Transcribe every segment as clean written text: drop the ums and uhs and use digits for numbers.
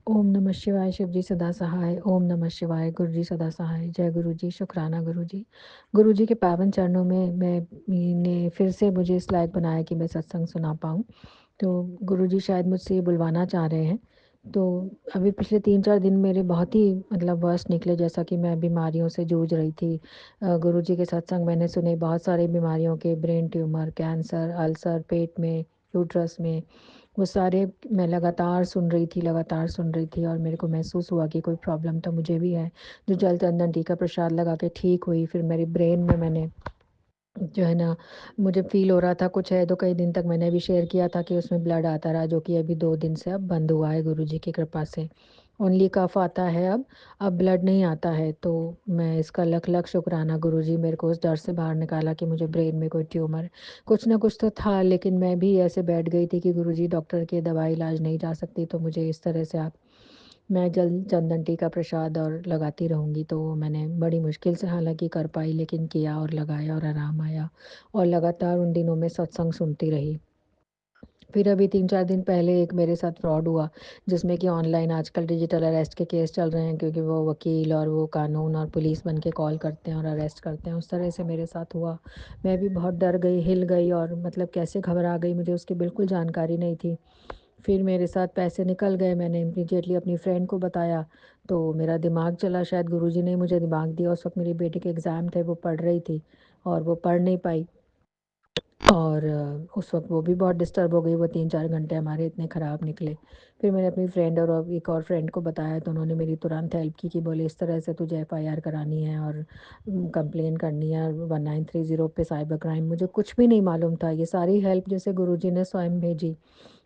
ओम नमः शिवाय, शिव जी सदा सहाय। ओम नमः शिवाय, गुरु जी सदा सहाय। जय गुरु जी, शुकराना गुरु जी। गुरु जी के पावन चरणों में ने फिर से मुझे इस लायक बनाया कि मैं सत्संग सुना पाऊँ। तो गुरु जी शायद मुझसे ये बुलवाना चाह रहे हैं। तो अभी पिछले 3-4 दिन मेरे बहुत ही मतलब वर्स्ट निकले, जैसा कि मैं बीमारियों से जूझ रही थी। गुरु जी के सत्संग मैंने सुने बहुत सारी बीमारियों के, ब्रेन ट्यूमर, कैंसर, अल्सर, पेट में, यूट्रस में, वो सारे मैं लगातार सुन रही थी और मेरे को महसूस हुआ कि कोई प्रॉब्लम तो मुझे भी है। जो जल चंदन टीका प्रसाद लगा के ठीक हुई, फिर मेरी ब्रेन में मैंने जो है ना, मुझे फ़ील हो रहा था कुछ है, तो कई दिन तक मैंने भी शेयर किया था कि उसमें ब्लड आता रहा, जो कि अभी 2 दिन से अब बंद हुआ है गुरुजी की कृपा से। ओनली कफ़ आता है अब ब्लड नहीं आता है। तो मैं इसका लख-लख शुक्राना गुरुजी, मेरे को उस डर से बाहर निकाला कि मुझे ब्रेन में कोई ट्यूमर है। कुछ ना कुछ तो था, लेकिन मैं भी ऐसे बैठ गई थी कि गुरुजी डॉक्टर के दवाई इलाज नहीं जा सकती, तो मुझे इस तरह से आप मैं जल चंदन टीका प्रसाद और लगाती रहूँगी। तो मैंने बड़ी मुश्किल से हालाँकि कर पाई, लेकिन किया और लगाया और आराम आया और लगातार उन दिनों में सत्संग सुनती रही। फिर अभी 3-4 दिन पहले एक मेरे साथ फ्रॉड हुआ, जिसमें कि ऑनलाइन आजकल डिजिटल अरेस्ट के केस चल रहे हैं, क्योंकि वो वकील और वो कानून और पुलिस बन के कॉल करते हैं और अरेस्ट करते हैं। उस तरह से मेरे साथ हुआ। मैं भी बहुत डर गई, हिल गई और मतलब कैसे घबरा गई, मुझे उसकी बिल्कुल जानकारी नहीं थी। फिर मेरे साथ पैसे निकल गए, मैंने इमीडिएटली अपनी फ्रेंड को बताया, तो मेरा दिमाग चला, शायद गुरुजी ने मुझे दिमाग दिया। उस वक़्त मेरी बेटी के एग्ज़ाम थे, वो पढ़ रही थी और वो पढ़ नहीं पाई और उस वक़्त वो भी बहुत डिस्टर्ब हो गई, वो 3-4 घंटे हमारे इतने ख़राब निकले। फिर मैंने अपनी फ्रेंड और एक और फ्रेंड को बताया, तो उन्होंने मेरी तुरंत हेल्प की कि बोले इस तरह से तुझे एफआईआर करानी है और कंप्लेन करनी है 1930 पे साइबर क्राइम। मुझे कुछ भी नहीं मालूम था, ये सारी हेल्प जैसे गुरुजी ने स्वयं भेजी।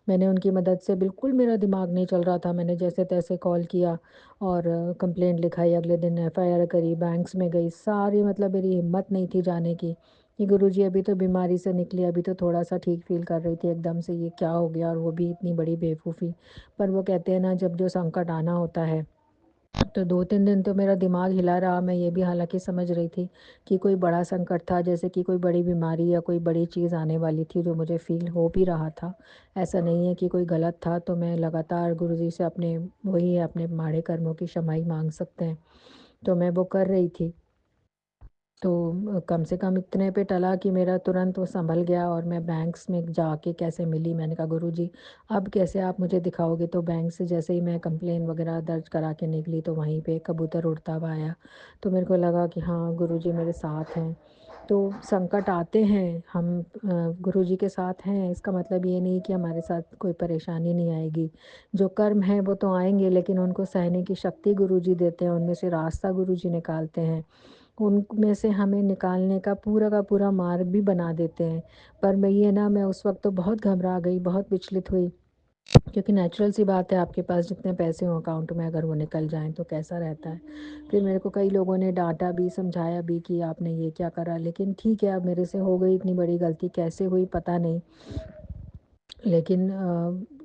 मैंने उनकी मदद से, बिल्कुल मेरा दिमाग नहीं चल रहा था, मैंने जैसे-तैसे कॉल किया और कंप्लेंट लिखाई, अगले दिन एफआईआर करी, बैंक्स में गई, सारी मतलब मेरी हिम्मत नहीं थी जाने की, कि गुरुजी अभी तो बीमारी से निकली, अभी तो थोड़ा-सा ठीक फ़ील कर रही थी, एकदम से ये क्या हो गया और वो भी इतनी बड़ी बेवकूफ़ी। पर वो कहते हैं ना, जब जो संकट आना होता है, तो 2-3 दिन तो मेरा दिमाग हिला रहा। मैं ये भी हालाँकि समझ रही थी कि कोई बड़ा संकट था, जैसे कि कोई बड़ी बीमारी या कोई बड़ी चीज़ आने वाली थी, जो मुझे फ़ील हो भी रहा था। ऐसा नहीं है कि कोई गलत था, तो मैं लगातार गुरुजी से अपने वही है, अपने माड़े कर्मों की क्षमाई माँग सकते हैं, तो मैं वो कर रही थी। तो कम से कम इतने पे टला कि मेरा तुरंत वो सँभल गया और मैं बैंक्स में जाके कैसे मिली। मैंने कहा गुरुजी, अब कैसे आप मुझे दिखाओगे? तो बैंक से जैसे ही मैं कंप्लेन वग़ैरह दर्ज करा के निकली, तो वहीं पे कबूतर उड़ता हुआ आया। तो मेरे को लगा कि हाँ, गुरुजी मेरे साथ हैं। तो संकट आते हैं, हम गुरुजी के साथ हैं, इसका मतलब ये नहीं कि हमारे साथ कोई परेशानी नहीं आएगी। जो कर्म हैं वो तो आएँगे, लेकिन उनको सहने की शक्ति गुरुजी देते हैं, उनमें से रास्ता गुरुजी निकालते हैं। उनमें से हमें निकालने का पूरा मार्ग भी बना देते हैं। पर मैं ये ना, मैं उस वक़्त तो बहुत घबरा गई, बहुत विचलित हुई, क्योंकि नेचुरल सी बात है, आपके पास जितने पैसे हों अकाउंट में, अगर वो निकल जाएँ तो कैसा रहता है। फिर मेरे को कई लोगों ने डाँटा भी, समझाया भी कि आपने ये क्या करा? लेकिन ठीक है, अब मेरे से हो गई इतनी बड़ी गलती, कैसे हुई पता नहीं। लेकिन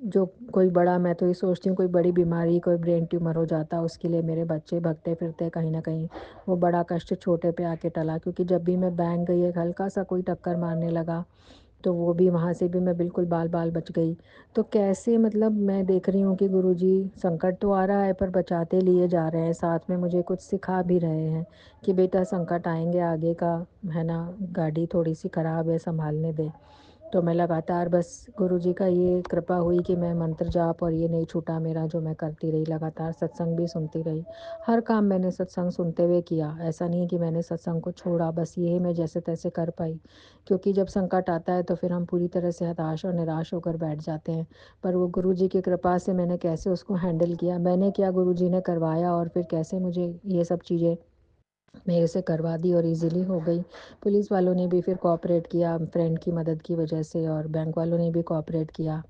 जो कोई बड़ा, मैं तो ये सोचती हूँ, कोई बड़ी बीमारी, कोई ब्रेन ट्यूमर हो जाता, उसके लिए मेरे बच्चे भगते-फिरते कहीं न कहीं, वो बड़ा कष्ट छोटे पे आके टला। क्योंकि जब भी मैं बैंक गई, एक हल्का-सा कोई टक्कर मारने लगा, तो वो भी, वहाँ से भी मैं बिल्कुल बाल-बाल बच गई। तो कैसे, मतलब मैं देख रही हूँ कि गुरुजी, संकट तो आ रहा है पर बचाते लिए जा रहे हैं, साथ में मुझे कुछ सिखा भी रहे हैं कि बेटा संकट आएँगे, आगे का है ना, गाड़ी थोड़ी-सी खराब है, सँभालने दे। तो मैं लगातार बस, गुरुजी का ये कृपा हुई कि मैं मंत्र जाप और ये नहीं छूटा मेरा, जो मैं करती रही, लगातार सत्संग भी सुनती रही। हर काम मैंने सत्संग सुनते हुए किया, ऐसा नहीं है कि मैंने सत्संग को छोड़ा, बस ये मैं जैसे-तैसे कर पाई। क्योंकि जब संकट आता है तो फिर हम पूरी तरह से हताश और निराश होकर बैठ जाते हैं। पर वो गुरुजी की कृपा से मैंने कैसे उसको हैंडल किया, मैंने क्या, गुरुजी ने करवाया और फिर कैसे मुझे ये सब चीज़ें मेरे से करवा दी और ईज़िली हो गई। पुलिस वालों ने भी फिर कोऑपरेट किया, फ्रेंड की मदद की वजह से, और बैंक वालों ने भी कोऑपरेट किया।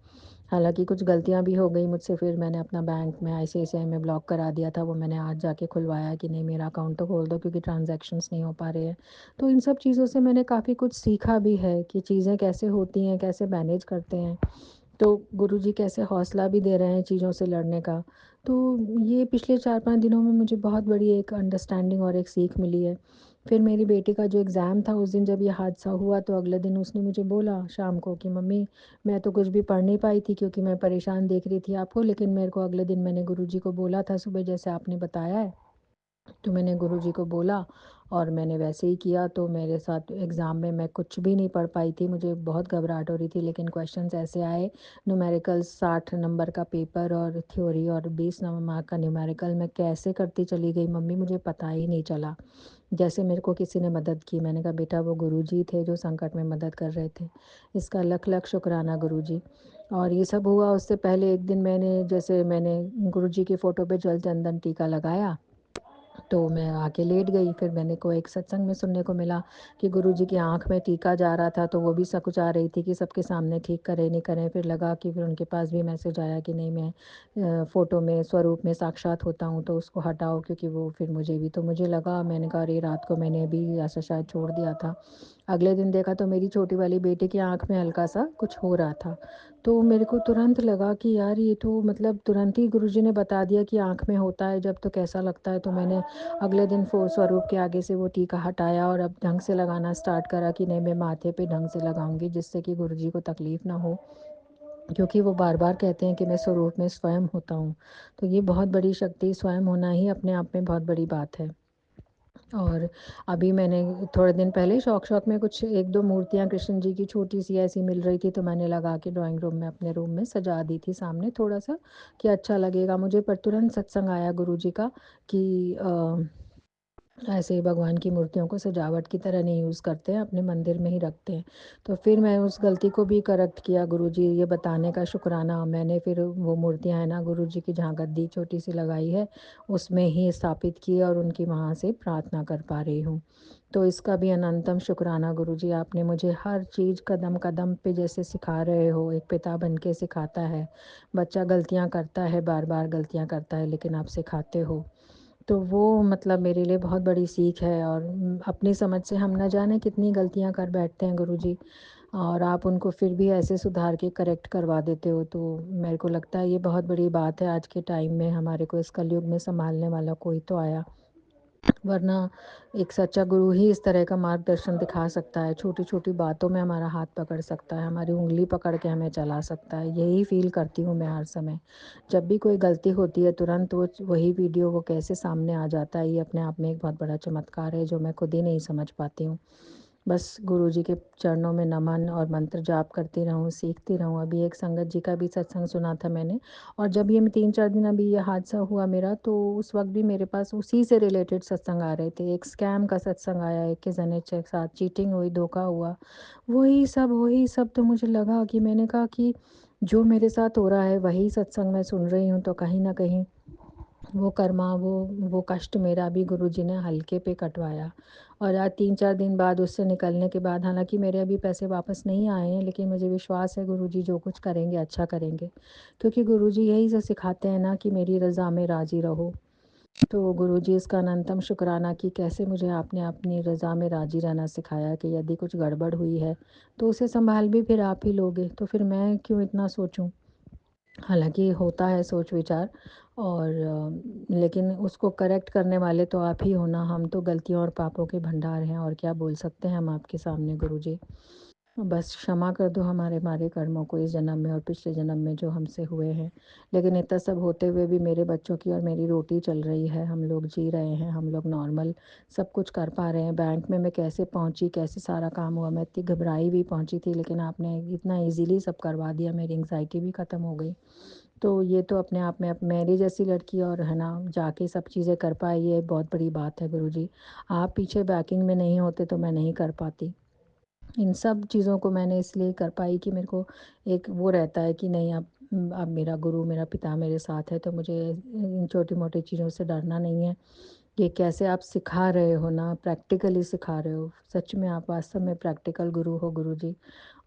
हालाँकि कुछ गलतियाँ भी हो गई मुझसे, फिर मैंने अपना बैंक में आईसीआईसीआई में ब्लॉक करा दिया था, वो मैंने आज जाके खुलवाया कि नहीं, मेरा अकाउंट तो खोल दो, क्योंकि ट्रांज़ैक्शंस नहीं हो पा रहे हैं। तो इन सब चीज़ों से मैंने काफ़ी कुछ सीखा भी है कि चीज़ें कैसे होती हैं, कैसे मैनेज करते हैं। तो गुरुजी कैसे हौसला भी दे रहे हैं चीज़ों से लड़ने का। तो ये पिछले 4-5 दिनों में मुझे बहुत बड़ी एक अंडरस्टैंडिंग और एक सीख मिली है फिर मेरी बेटी का जो एग्ज़ाम था उस दिन जब ये हादसा हुआ तो अगले दिन उसने मुझे बोला शाम को कि मम्मी मैं तो कुछ भी पढ़ नहीं पाई थी क्योंकि मैं परेशान देख रही थी आपको, लेकिन मेरे को अगले दिन मैंने गुरुजी को बोला था सुबह जैसे आपने बताया है। तो मैंने गुरुजी को बोला और मैंने वैसे ही किया, तो मेरे साथ एग्ज़ाम में मैं कुछ भी नहीं पढ़ पाई थी, मुझे बहुत घबराहट हो रही थी, लेकिन क्वेश्चंस ऐसे आए, न्यूमेरिकल्स 60 नंबर का पेपर और थ्योरी और 20 मार्क का न्यूमेरिकल, मैं कैसे करती चली गई मम्मी मुझे पता ही नहीं चला। जैसे मेरे को किसी ने मदद की, मैंने कहा बेटा वो गुरुजी थे जो संकट में मदद कर रहे थे, इसका लख लख शुक्राना गुरुजी। और ये सब हुआ उससे पहले एक दिन मैंने गुरुजी की फ़ोटो पे जल चंदन टीका लगाया, तो मैं आके लेट गई। फिर मैंने को एक सत्संग में सुनने को मिला कि गुरुजी की आँख में टीका जा रहा था, तो वो भी सकुचा रही थी कि सबके सामने ठीक करें, नहीं करें। फिर लगा कि फिर उनके पास भी मैसेज आया कि नहीं मैं फ़ोटो में स्वरूप में साक्षात होता हूँ, तो उसको हटाओ क्योंकि वो फिर मुझे भी तो मुझे लगा मैंने कहा अरे रात को मैंने भी ऐसा शायद छोड़ दिया था। अगले दिन देखा तो मेरी छोटी वाली बेटी की आँख में हल्का-सा कुछ हो रहा था। तो मेरे को तुरंत लगा कि यार ये तो मतलब तुरंत ही गुरुजी ने बता दिया कि आँख में होता है जब तो कैसा लगता है। तो मैंने अगले दिन स्वरूप के आगे से वो टीका हटाया और अब ढंग से लगाना स्टार्ट करा कि नहीं मैं माथे पे ढंग से लगाऊंगी जिससे कि गुरुजी को तकलीफ़ ना हो, क्योंकि वो बार बार कहते हैं कि मैं स्वरूप में स्वयं होता हूँ। तो ये बहुत बड़ी शक्ति स्वयं होना ही अपने आप में बहुत बड़ी बात है। और अभी मैंने थोड़े दिन पहले शौक में कुछ एक दो मूर्तियाँ कृष्ण जी की छोटी सी ऐसी मिल रही थी, तो मैंने लगा के ड्राइंग रूम में अपने रूम में सजा दी थी सामने थोड़ा सा कि अच्छा लगेगा मुझे। पर तुरंत सत्संग आया गुरुजी का कि ऐसे ही भगवान की मूर्तियों को सजावट की तरह नहीं यूज़ करते हैं, अपने मंदिर में ही रखते हैं। तो फिर मैं उस गलती को भी करेक्ट किया, गुरुजी ये बताने का शुक्राना। मैंने फिर वो मूर्तियाँ हैं ना गुरुजी की जहाँ गद्दी छोटी-सी लगाई है, उसमें ही स्थापित की और उनकी वहाँ से प्रार्थना कर पा रही हूँ। तो इसका भी अनंतम शुक्राना गुरुजी, आपने मुझे हर चीज़ कदम-कदम पे जैसे सिखा रहे हो, एक पिता बन के सिखाता है। बच्चा गलतियाँ करता है, बार-बार गलतियाँ करता है, लेकिन आप सिखाते हो। तो वो मतलब मेरे लिए बहुत बड़ी सीख है और अपनी समझ से हम ना जाने कितनी गलतियाँ कर बैठते हैं गुरुजी, और आप उनको फिर भी ऐसे सुधार के करेक्ट करवा देते हो, तो मेरे को लगता है ये बहुत बड़ी बात है आज के टाइम में हमारे को इस कलयुग में सँभालने वाला कोई तो आया। वरना एक सच्चा गुरु ही इस तरह का मार्गदर्शन दिखा सकता है, छोटी-छोटी बातों में हमारा हाथ पकड़ सकता है, हमारी उँगली पकड़ के हमें चला सकता है। यही फ़ील करती हूँ मैं हर समय। जब भी कोई गलती होती है तुरंत वही वीडियो वो कैसे सामने आ जाता है, ये अपने आप में एक बहुत बड़ा चमत्कार है जो मैं खुद ही नहीं समझ पाती हूँ। बस गुरुजी के चरणों में नमन और मंत्र जाप करती रहूँ, सीखती रहूँ। अभी एक संगत जी का भी सत्संग सुना था मैंने, और जब ये 3-4 दिन अभी ये हादसा हुआ मेरा, तो उस वक़्त भी मेरे पास उसी से रिलेटेड सत्संग आ रहे थे। एक स्कैम का सत्संग आया, एक के के साथ चीटिंग हुई, धोखा हुआ। वही सब तो मुझे लगा कि मैंने कहा कि जो मेरे साथ हो रहा है वही सत्संग मैं सुन रही हूँ, तो कहीं न कहीं वो कर्मा वो कष्ट मेरा भी गुरुजी ने हल्के पे कटवाया। और आज 3-4 दिन बाद उससे निकलने के बाद, हालाँकि मेरे अभी पैसे वापस नहीं आए हैं, लेकिन मुझे विश्वास है गुरुजी जो कुछ करेंगे अच्छा करेंगे। क्योंकि गुरुजी यही तो सिखाते हैं ना कि मेरी रज़ा में राज़ी रहो। तो गुरुजी इसका अनंतम शुक्राना कि कैसे मुझे आपने अपनी रज़ा में राज़ी रहना सिखाया कि यदि कुछ गड़बड़ हुई है, तो उसे सँभाल भी फिर आप ही लोगे, तो फिर मैं क्यों इतना सोचूँ? हालाँकि होता है सोच-विचार, और लेकिन उसको करेक्ट करने वाले तो आप ही हो ना, हम तो गलतियों और पापों के भंडार हैं, और क्या बोल सकते हैं हम आपके सामने गुरुजी। बस क्षमा कर दो हमारे हमारे कर्मों को इस जन्म में और पिछले जन्म में जो हमसे हुए हैं। लेकिन इतना सब होते हुए भी मेरे बच्चों की और मेरी रोटी चल रही है, हम लोग जी रहे हैं, हम लोग नॉर्मल सब कुछ कर पा रहे हैं। बैंक में मैं कैसे पहुँची, कैसे सारा काम हुआ, मैं इतनी घबराई भी पहुँची थी, लेकिन आपने इतना ईज़िली सब करवा दिया, मेरी एंग्ज़ायटी भी ख़त्म हो गई। तो ये तो अपने आप में अब मेरी जैसी लड़की और है ना, जाके सब चीज़ें कर पाई, ये बहुत बड़ी बात है गुरुजी। आप पीछे बैकिंग में नहीं होते तो मैं नहीं कर पाती। इन सब चीज़ों को मैंने इसलिए कर पाई कि मेरे को एक वो रहता है कि नहीं अब मेरा गुरु, मेरा पिता मेरे साथ है, तो मुझे इन छोटी-मोटी चीज़ों से डरना नहीं है। कि कैसे आप सिखा रहे हो ना, प्रैक्टिकली सिखा रहे हो। सच में आप वास्तव में प्रैक्टिकल गुरु हो गुरुजी।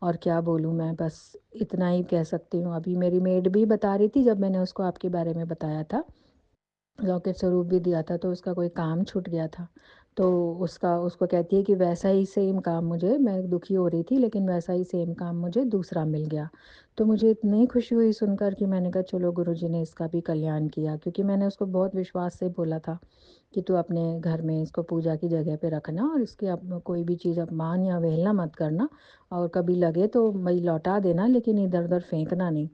और क्या बोलूँ मैं, बस इतना ही कह सकती हूँ। अभी मेरी मेड भी बता रही थी जब मैंने उसको आपके बारे में बताया था, लॉकेट स्वरूप भी दिया था, तो उसका कोई काम छूट गया था। तो उसको कहती है कि वैसा ही सेम काम मुझे, मैं दुखी हो रही थी लेकिन वैसा ही सेम काम मुझे दूसरा मिल गया। तो मुझे इतनी खुशी हुई सुनकर कि मैंने कहा चलो गुरुजी ने इसका भी कल्याण किया, क्योंकि मैंने उसको बहुत विश्वास से बोला था कि तू अपने घर में इसको पूजा की जगह पे रखना और इसकी अब कोई भी चीज़ अपमान या अवहेलना मत करना, और कभी लगे तो वही लौटा देना, लेकिन इधर उधर फेंकना नहीं।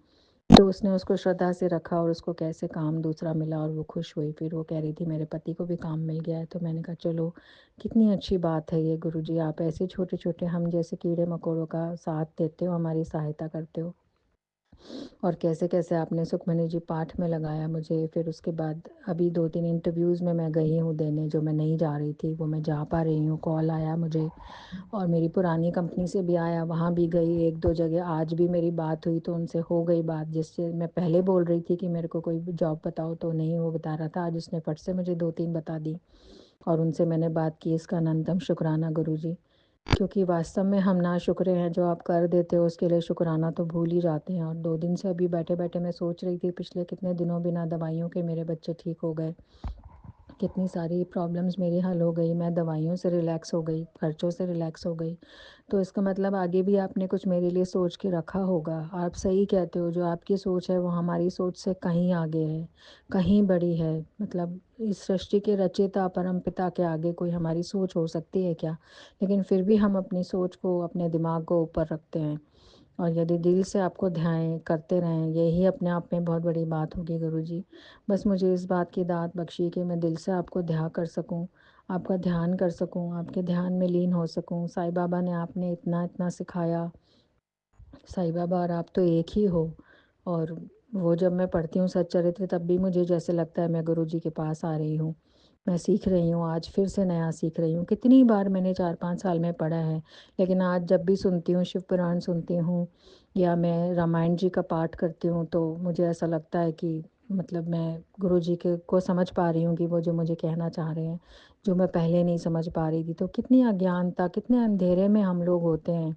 तो उसने उसको श्रद्धा से रखा और उसको कैसे काम दूसरा मिला और वो खुश हुई। फिर वो कह रही थी मेरे पति को भी काम मिल गया है। तो मैंने कहा चलो कितनी अच्छी बात है ये गुरुजी, आप ऐसे छोटे छोटे हम जैसे कीड़े मकोड़ों का साथ देते हो, हमारी सहायता करते हो। और कैसे-कैसे आपने सुखमनी जी पाठ में लगाया मुझे। फिर उसके बाद अभी 2-3 इंटरव्यूज़ में मैं गई हूँ देने, जो मैं नहीं जा रही थी, वो मैं जा पा रही हूँ। कॉल आया मुझे और मेरी पुरानी कंपनी से भी आया, वहाँ भी गई 1-2 जगह। आज भी मेरी बात हुई तो उनसे हो गई बात, जिससे मैं पहले बोल रही थी कि मेरे को कोई जॉब बताओ तो नहीं वो बता रहा था, आज उसने फट से मुझे 2-3 बता दी और उनसे मैंने बात की। इसका अनंतम शुक्राना गुरुजी, क्योंकि वास्तव में हम नाशुक्रे हैं, जो आप कर देते हो उसके लिए शुक्राना तो भूल ही जाते हैं। और 2 दिन से अभी बैठे-बैठे मैं सोच रही थी, पिछले कितने दिनों बिना दवाइयों के मेरे बच्चे ठीक हो गए। कितनी सारी प्रॉब्लम्स मेरी हल हो गई, मैं दवाइयों से रिलैक्स हो गई, खर्चों से रिलैक्स हो गई। तो इसका मतलब आगे भी आपने कुछ मेरे लिए सोच के रखा होगा। आप सही कहते हो, जो आपकी सोच है वो हमारी सोच से कहीं आगे है, कहीं बड़ी है। मतलब इस सृष्टि के रचयिता परमपिता के आगे कोई हमारी सोच हो सकती है क्या? लेकिन फिर भी हम अपनी सोच को, अपने दिमाग को ऊपर रखते हैं। और यदि दिल से आपको ध्यान करते रहें, यही अपने आप में बहुत बड़ी बात होगी गुरुजी। बस मुझे इस बात की दात बख्शिए कि मैं दिल से आपको ध्यान कर सकूं, आपका ध्यान कर सकूं, आपके ध्यान में लीन हो सकूं। साईं बाबा ने आपने इतना इतना सिखाया, साईं बाबा और आप तो एक ही हो। और वो जब मैं पढ़ती हूँ सच्चरित्र, तब भी मुझे जैसे लगता है मैं गुरुजी के पास आ रही हूँ। मैं सीख रही हूँ, आज फिर से नया सीख रही हूँ। कितनी बार मैंने 4-5 साल में पढ़ा है, लेकिन आज जब भी सुनती हूँ, शिव पुराण सुनती हूँ या मैं रामायण जी का पाठ करती हूँ, तो मुझे ऐसा लगता है कि मतलब मैं गुरुजी के को समझ पा रही हूँ कि वो जो मुझे कहना चाह रहे हैं, जो मैं पहले नहीं समझ पा रही थी। तो कितनी अज्ञानता, कितने अंधेरे में हम लोग होते हैं,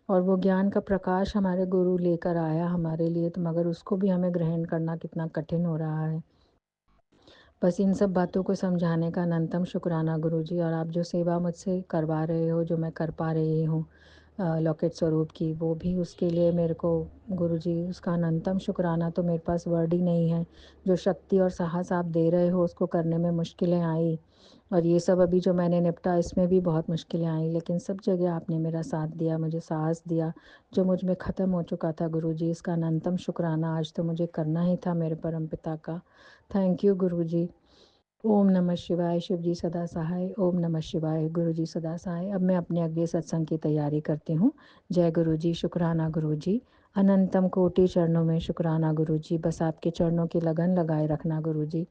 और वो ज्ञान का प्रकाश हमारे गुरु लेकर आया हमारे लिए, तो मगर उसको भी हमें ग्रहण करना कितना कठिन हो रहा है। बस इन सब बातों को समझाने का अनंतम शुक्राना गुरुजी। और आप जो सेवा मुझसे करवा रहे हो, जो मैं कर पा रही हूँ लौकिक स्वरूप की, वो भी उसके लिए मेरे को गुरुजी उसका अनंतम शुक्राना। तो मेरे पास वर्ड ही नहीं है। जो शक्ति और साहस आप दे रहे हो उसको करने में मुश्किलें आई, और ये सब अभी जो मैंने निपटा इसमें भी बहुत मुश्किलें आई, लेकिन सब जगह आपने मेरा साथ दिया, मुझे साहस दिया। जो मुझ में ख़त्म हो चुका था गुरुजी, इसका अनंतम शुक्राना आज तो मुझे करना ही था मेरे परमपिता का। थैंक यू गुरुजी। ओम नमः शिवाय। शिव जी सदा सहाय। ओम नमः शिवाय। गुरु जी सदा सहाय। अब मैं अपने अगले सत्संग की तैयारी करती हूँ। जय गुरु जी। शुक्राना गुरु जी। अनंतम कोटि चरणों में शुक्राना गुरु जी। बस आपके चरणों की लगन लगाए रखना गुरु जी,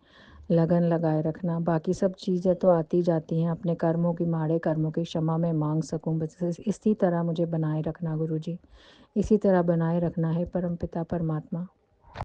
लगन लगाए रखना। बाकी सब चीज़ें तो आती जाती हैं, अपने कर्मों की, माड़े कर्मों की क्षमा मैं मांग सकूं, बस इसी तरह मुझे बनाए रखना गुरु जी। इसी तरह बनाए रखना है परमपिता परमात्मा।